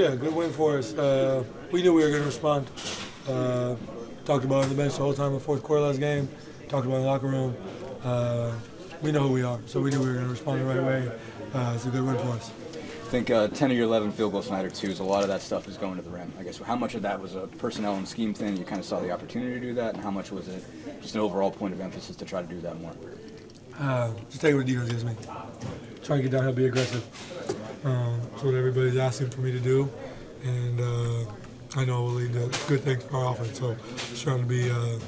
Yeah, good win for us. We knew we were going to respond. Talked about it on the bench the whole time in the fourth quarter last game. Talked about it in the locker room. We know who we are, so we knew we were going to respond the right way. It's a good win for us. I think 10 of your 11 field goals tonight are twos. A lot of that stuff is going to the rim. I guess how much of that was a personnel and scheme thing? You kind of saw the opportunity to do that, and how much was it just an overall point of emphasis to try to do that more? Just take what the defense gives me. Try to get downhill, be aggressive. That's what everybody's asking for me to do, and I know it will lead to good things for our offense. So just trying to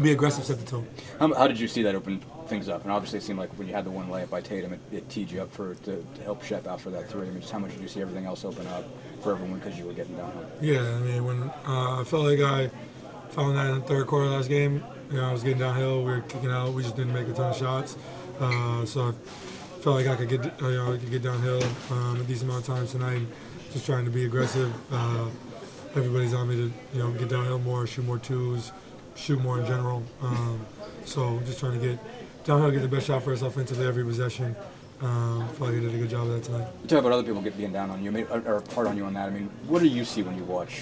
be aggressive, set the tone. How did you see that open things up? And obviously it seemed like when you had the one layup by Tatum, it teed you up to help Shep out for that three. I mean, just how much did you see everything else open up for everyone because you were getting downhill? Yeah, I mean, when I felt like I found that in the third quarter last game, I was getting downhill, we were kicking out, we just didn't make a ton of shots. So I felt like I could get downhill a decent amount of times tonight. Just trying to be aggressive. Everybody's on me to get downhill more, shoot more twos, shoot more in general. So just trying to get downhill, get the best shot for us offensively every possession. I feel like I did a good job of that tonight. You talk about other people being down on you, or hard on you on that. I mean, what do you see when you watch,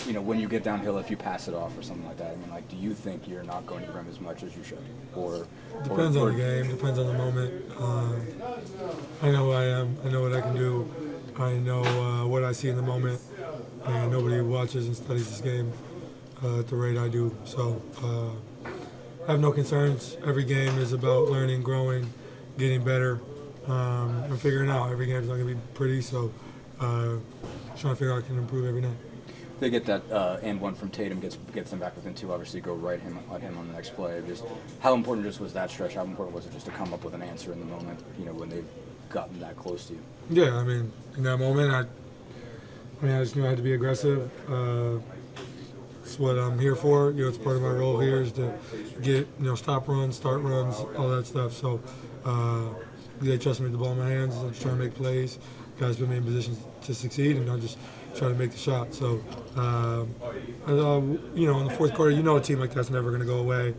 when you get downhill, if you pass it off or something like that? I mean, like, do you think you're not going to the rim as much as you should? Depends on the game, depends on the moment. I know who I am, I know what I can do, I know what I see in the moment, and nobody watches and studies this game at the rate I do. So I have no concerns. Every game is about learning, growing, getting better, and figuring out. Every game is not going to be pretty, so trying to figure out how I can improve every night. They get that and one from Tatum, gets them back within two. Obviously, go right at him on the next play. Just how important just was that stretch? How important was it just to come up with an answer in the moment? When they've gotten that close to you. Yeah, I mean, in that moment, I just knew I had to be aggressive. It's what I'm here for. It's part of my role here is to get stop runs, start runs, all that stuff. So they trust me with the ball in my hands. I'm just trying to make plays. Guys put me in positions to succeed, and I'll just try to make the shot. So in the fourth quarter, a team like that's never going to go away.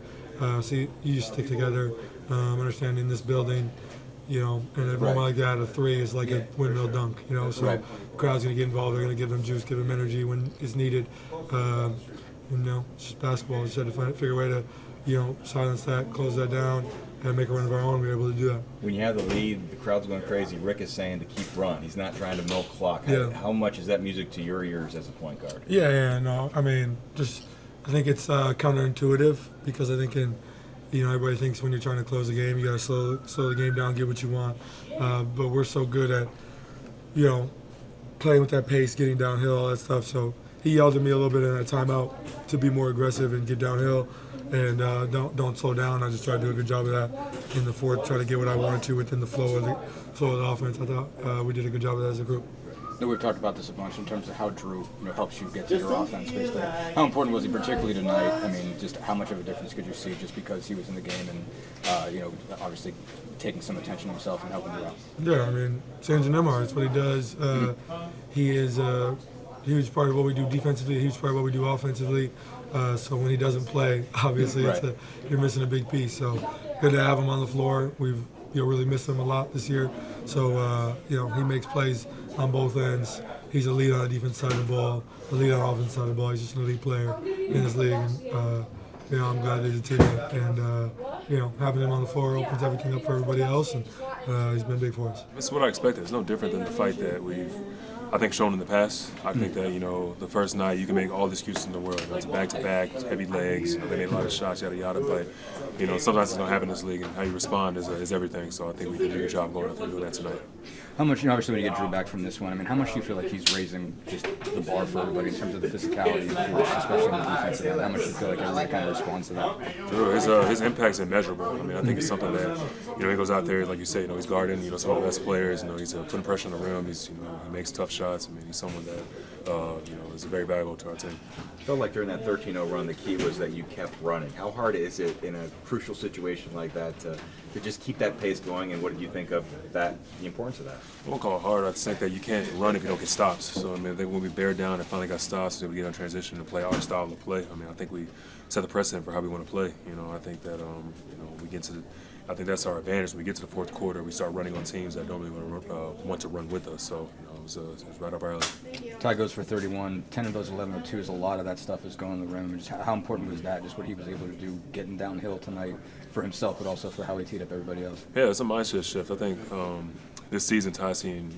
So you just stick together, understanding this building. And a moment like that, a three is like a windmill dunk, so the crowd's going to get involved. They're going to give them juice, give them energy when it's needed. It's just basketball. We just had to figure a way to, silence that, close that down, and make a run of our own. We were able to do that. When you have the lead, the crowd's going crazy. Rick is saying to keep run. He's not trying to milk clock. How much is that music to your ears as a point guard? No. I mean, I think it's counterintuitive because I think everybody thinks when you're trying to close a game, you got to slow the game down, get what you want. But we're so good at, playing with that pace, getting downhill, all that stuff. So he yelled at me a little bit in that timeout to be more aggressive and get downhill and don't slow down. I just tried to do a good job of that in the fourth, try to get what I wanted to within the flow of the offense. I thought we did a good job of that as a group. We've talked about this a bunch in terms of how Drew helps you get to your offense. Basically, how important was he particularly tonight? I mean, just how much of a difference could you see just because he was in the game and obviously taking some attention to himself and helping you out? Yeah, I mean, changing them are. That's what he does. He is a huge part of what we do defensively, a huge part of what we do offensively. So when he doesn't play, obviously you're missing a big piece. So good to have him on the floor. We've really missed him a lot this year. So he makes plays on both ends. He's a lead on the defense side of the ball, a lead on the offense side of the ball. He's just an elite player in this league. And, I'm glad that he's a teammate. And, having him on the floor opens everything up for everybody else. And he's been big for us. It's what I expected. It's no different than the fight that we've, I think, shown in the past. I think that, the first night you can make all the excuses in the world. It's back-to-back, heavy legs, they made a lot of shots, yada, yada. But, sometimes it's going to happen in this league, and how you respond is everything. So I think we did a good job going out there and doing that tonight. How much, obviously when you get Drew back from this one, I mean, how much do you feel like he's raising just the bar for everybody in terms of the physicality, especially on the defensive end? How much do you feel like everybody kind of responds to that? Drew, his impact's immeasurable. I mean, I think it's something that, he goes out there, like you say, he's guarding, some of the best players, he's putting pressure on the rim, he makes tough shots. I mean, he's someone that, is very valuable to our team. I felt like during that 13-0 run, the key was that you kept running. How hard is it in a crucial situation like that to just keep that pace going, and what did you think of that, the importance of that? I won't call it hard. I just think that you can't run if you don't get stops. So, I think when we bared down and finally got stops, we get on transition and play our style of play. I think we set the precedent for how we want to play. I think that, we get to I think that's our advantage. When we get to the fourth quarter, we start running on teams that don't really want to run with us. So, it was right up our alley. Ty goes for 31. 10 of those 11 are twos. A lot of that stuff is going to the rim. Just how important was that? Just what he was able to do, getting downhill tonight for himself, but also for how he teed up everybody else. Yeah, it's a mindset shift. I think this season, Ty's seen,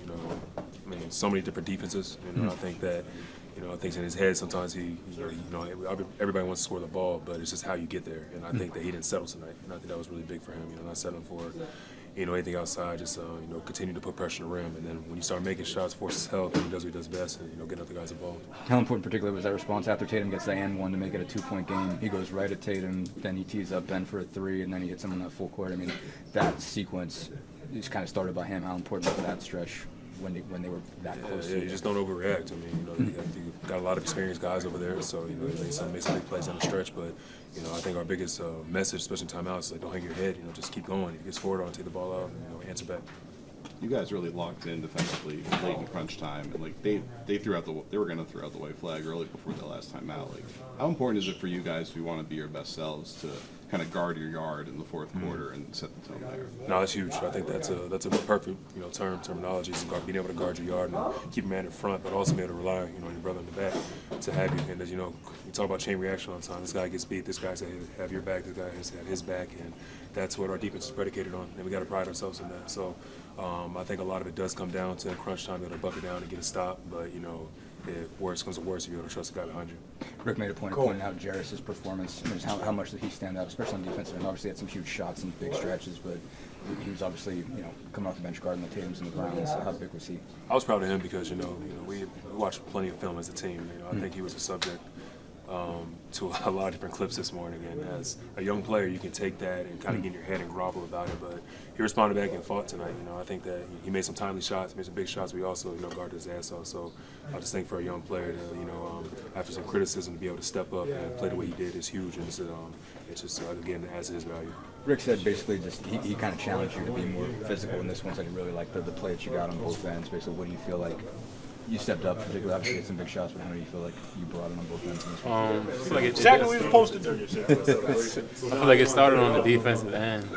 so many different defenses. I think that, I think in his head sometimes everybody wants to score the ball, but it's just how you get there. And I think that he didn't settle tonight, and I think that was really big for him. Not settling for, anything outside, just continue to put pressure on the rim. And then when you start making shots, force his help, and he does what he does best, and get other guys involved. How important, particularly, was that response after Tatum gets the and one to make it a 2-point game? He goes right at Tatum, then he tees up Ben for a 3, and then he hits him in that full court. I mean, that sequence is kind of started by him. How important was that stretch when they were that close? Yeah, you just don't overreact. You've got a lot of experienced guys over there, so they make some big plays down the stretch. But I think our biggest message, especially in timeouts, is like, don't hang your head. Just keep going. If you get scored on, take the ball out, and answer back. You guys really locked in defensively late in crunch time, and they were going to throw out the white flag early before the last time out. How important is it for you guys if you want to be your best selves to kind of guard your yard in the fourth quarter and set the tone there? No, that's huge. I think that's a perfect terminology. Is being able to guard your yard and keep your man in front, but also be able to rely on your brother in the back to have you. And as you talk about chain reaction all the time. This guy gets beat. This guy has to have your back. This guy has to have his back, and that's what our defense is predicated on. And we got to pride ourselves in that. So I think a lot of it does come down to crunch time, to bucket down and get a stop. But if worse comes to worse, you got to trust the guy behind you. Rick made a point of pointing out Jarace's performance. How much did he stand out, especially on defense? And obviously had some huge shots and big stretches, but he was obviously coming off the bench guarding the Tatums and the Browns. How big was he? I was proud of him because we watched plenty of film as a team. I think he was a subject to a lot of different clips this morning. And as a young player, you can take that and kind of get in your head and grovel about it. But he responded back and fought tonight. I think that he made some timely shots, made some big shots. We also, guarded his ass off. So I just think for a young player to, after some criticism, to be able to step up and play the way he did is huge. And it's just again, adds to his value. Rick said basically just he kind of challenged you to be more physical in this one. So he really liked the play that you got on both ends. Basically, what do you feel like you stepped up, particularly obviously hit some big shots, but how do you feel like you brought it on both ends in this one? I feel like exactly what we were supposed to do. I feel like it started on the defensive end.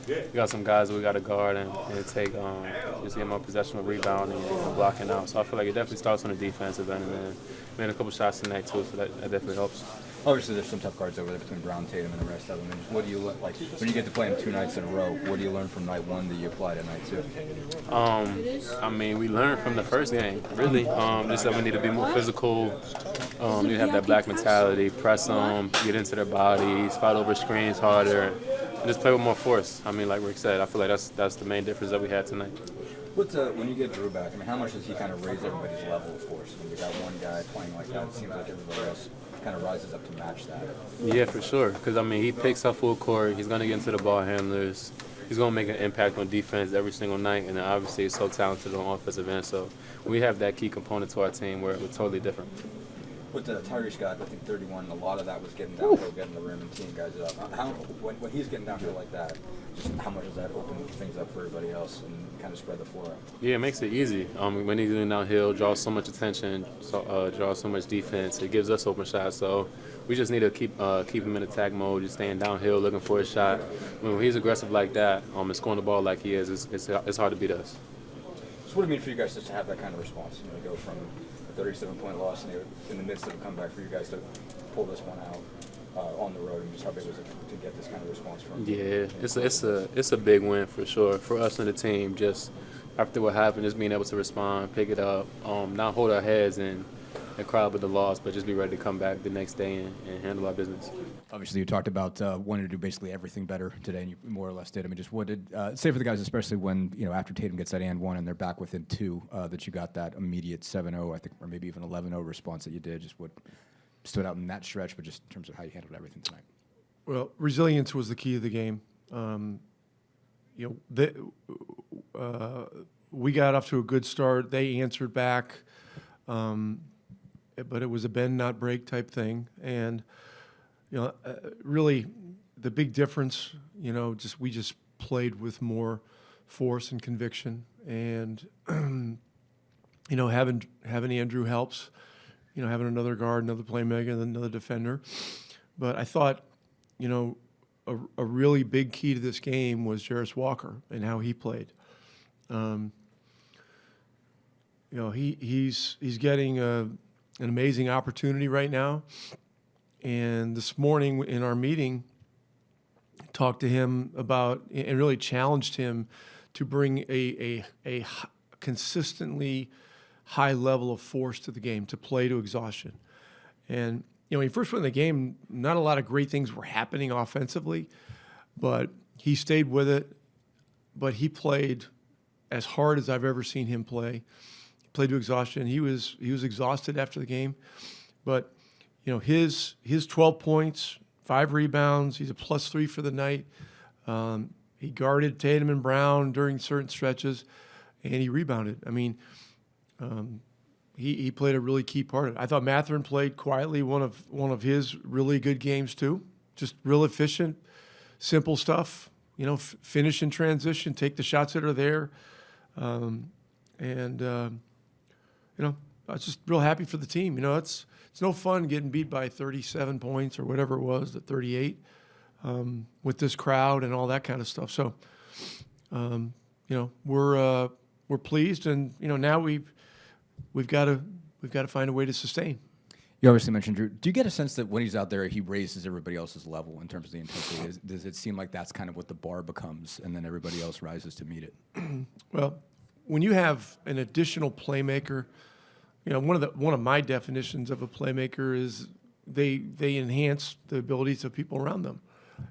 We got some guys we got to guard and take just get more possession of rebounding and blocking out. So I feel like it definitely starts on the defensive end, and then made a couple shots tonight too, so that definitely helps. Obviously, there's some tough cards over there between Brown, Tatum, and the rest of them. And what do you like when you get to play them 2 nights in a row? What do you learn from night 1 that you apply to night 2? We learned from the first game, really. Just that we need to be more physical. Need to have that black mentality, press them, get into their bodies, fight over screens harder, and just play with more force. Like Rick said, I feel like that's the main difference that we had tonight. When you get Drew back, how much does he kind of raise everybody's level of force? When you got one guy playing like that, it seems like everybody else kind of rises up to match that. Yeah, for sure. Because he picks up full court. He's going to get into the ball handlers. He's going to make an impact on defense every single night. And then obviously he's so talented on offensive end. So we have that key component to our team where we're totally different. With Tyrese got, I think 31. A lot of that was getting downhill, getting the rim, and teeing guys up. When he's getting downhill like that, just how much does that open things up for everybody else and kind of spread the floor out? Yeah, it makes it easy. When he's doing downhill, draws so much attention, draws so much defense. It gives us open shots. So we just need to keep him in attack mode, just staying downhill, looking for a shot. When he's aggressive like that, and scoring the ball like he is, it's hard to beat us. So what do it mean for you guys just to have that kind of response? To go from a 37-point loss and they were in the midst of a comeback for you guys to pull this one out on the road, and just how big was it to get this kind of response from? Yeah, it's a big win for sure for us and the team. Just after what happened, just being able to respond, pick it up, not hold our heads and cry over the loss, but just be ready to come back the next day and handle our business. Obviously, you talked about wanting to do basically everything better today, and you more or less did. Just what did say for the guys, especially when after Tatum gets that and one and they're back within 2, that you got that immediate 7-0, I think, or maybe even 11-0 response that you did. Just what stood out in that stretch, but just in terms of how you handled everything tonight. Well, resilience was the key to the game. We got off to a good start. They answered back, but it was a bend not break type thing, and really the big difference, we just played with more force and conviction, and having Andrew helps. Having another guard, another playmaker, and another defender. But I thought, a really big key to this game was Jarace Walker and how he played. he's getting an amazing opportunity right now. And this morning in our meeting, talked to him about and really challenged him to bring a consistently high level of force to the game, to play to exhaustion. And when he first went in the game, not a lot of great things were happening offensively, but he stayed with it. But he played as hard as I've ever seen him play. He played to exhaustion. He was exhausted after the game, but his 12 points, 5 rebounds. He's a +3 for the night. He guarded Tatum and Brown during certain stretches, and he rebounded. I mean, he played a really key part of it. I thought Mathurin played quietly one of his really good games too. Just real efficient, simple stuff. Finish in transition, take the shots that are there, I was just real happy for the team. It's no fun getting beat by 37 points or whatever it was, at 38, with this crowd and all that kind of stuff. So, we're pleased, and now we've got to find a way to sustain. You obviously mentioned Drew. Do you get a sense that when he's out there, he raises everybody else's level in terms of the intensity? Does it seem like that's kind of what the bar becomes, and then everybody else rises to meet it? Well, when you have an additional playmaker, one of my definitions of a playmaker is they enhance the abilities of people around them.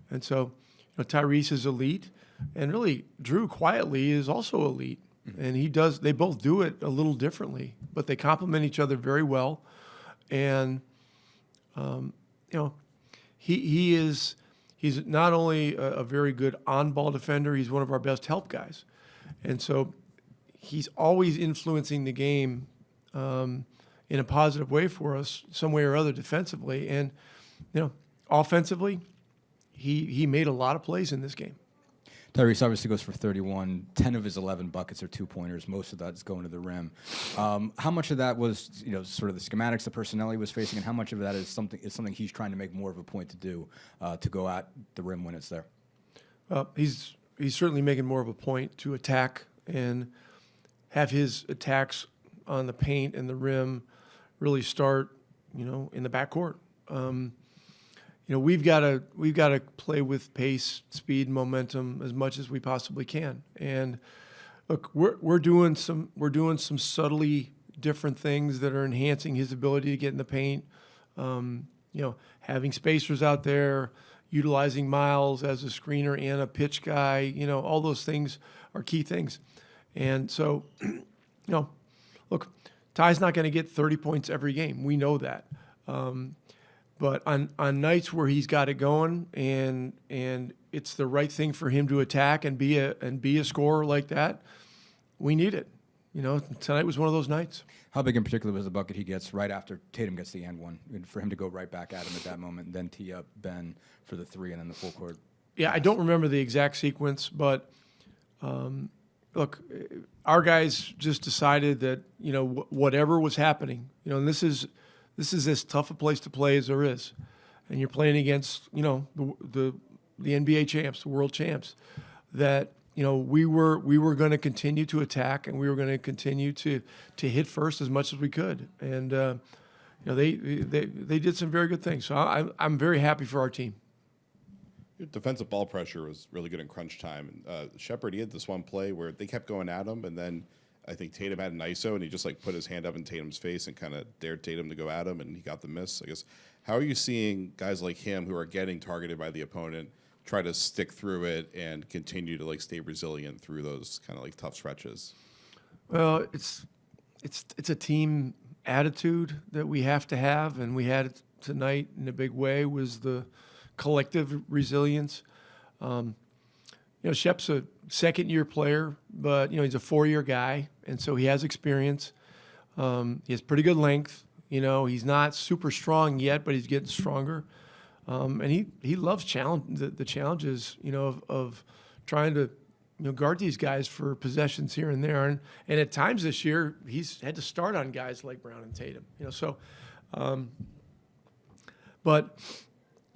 And so, Tyrese is elite, and really Drew quietly is also elite. And they both do it a little differently, but they complement each other very well. And he's not only a very good on-ball defender, he's one of our best help guys. And so he's always influencing the game in a positive way for us, some way or other defensively. And, offensively, he made a lot of plays in this game. Tyrese obviously goes for 31. 10 of his 11 buckets are 2-pointers. Most of that's going to the rim. How much of that was, sort of the schematics, the personnel he was facing, and how much of that is something he's trying to make more of a point to do, to go at the rim when it's there? He's certainly making more of a point to attack and have his attacks on the paint and the rim really start, in the backcourt. We've got to play with pace, speed, momentum as much as we possibly can. And look, we're doing some subtly different things that are enhancing his ability to get in the paint. Having spacers out there, utilizing Myles as a screener and a pitch guy. All those things are key things. And so, look, Ty's not going to get 30 points every game. We know that. But on nights where he's got it going and it's the right thing for him to attack and be a scorer like that, we need it. Tonight was one of those nights. How big in particular was the bucket he gets right after Tatum gets the and one, for him to go right back at him at that moment, and then tee up Ben for the 3 and then the full court? Yeah, I don't remember the exact sequence, but look, our guys just decided that whatever was happening, and this is as tough a place to play as there is, and you're playing against the NBA champs, the world champs, that we were going to continue to attack, and we were going to continue to hit first as much as we could, and they did some very good things. So I'm very happy for our team. Your defensive ball pressure was really good in crunch time. And Shepherd, he had this one play where they kept going at him, and then I think Tatum had an ISO, and he just put his hand up in Tatum's face and kind of dared Tatum to go at him, and he got the miss. I guess, how are you seeing guys like him who are getting targeted by the opponent try to stick through it and continue to stay resilient through those kind of tough stretches? Well, it's a team attitude that we have to have, and we had it tonight in a big way, was the collective resilience. Shep's a second-year player, but he's a 4-year guy, and so he has experience. He has pretty good length. He's not super strong yet, but he's getting stronger. And he loves the challenges, of trying to guard these guys for possessions here and there. And at times this year, he's had to start on guys like Brown and Tatum. But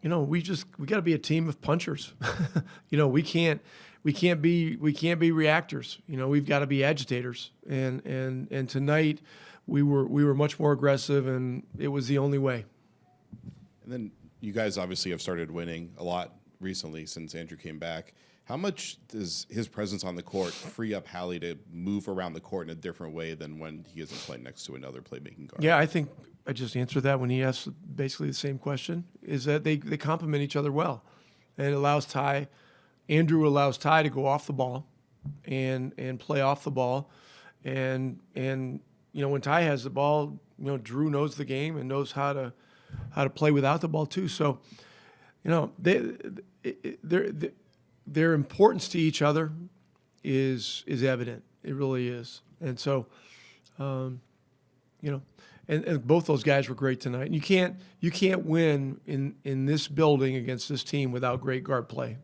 we got to be a team of punchers. We we can't be reactors. You know, we've got to be agitators. And tonight we were much more aggressive, and it was the only way. And then you guys obviously have started winning a lot recently since Andrew came back. How much does his presence on the court free up Hallie to move around the court in a different way than when he isn't playing next to another playmaking guard? Yeah, I think I just answered that when he asked basically the same question, is that they complement each other well. And it allows Andrew allows Ty to go off the ball and play off the ball. And you know, when Ty has the ball, you know, Drew knows the game and knows how to play without the ball too. So, you know, their importance to each other is evident. It really is. And so, you know, and both those guys were great tonight. And you can't win in this building against this team without great guard play.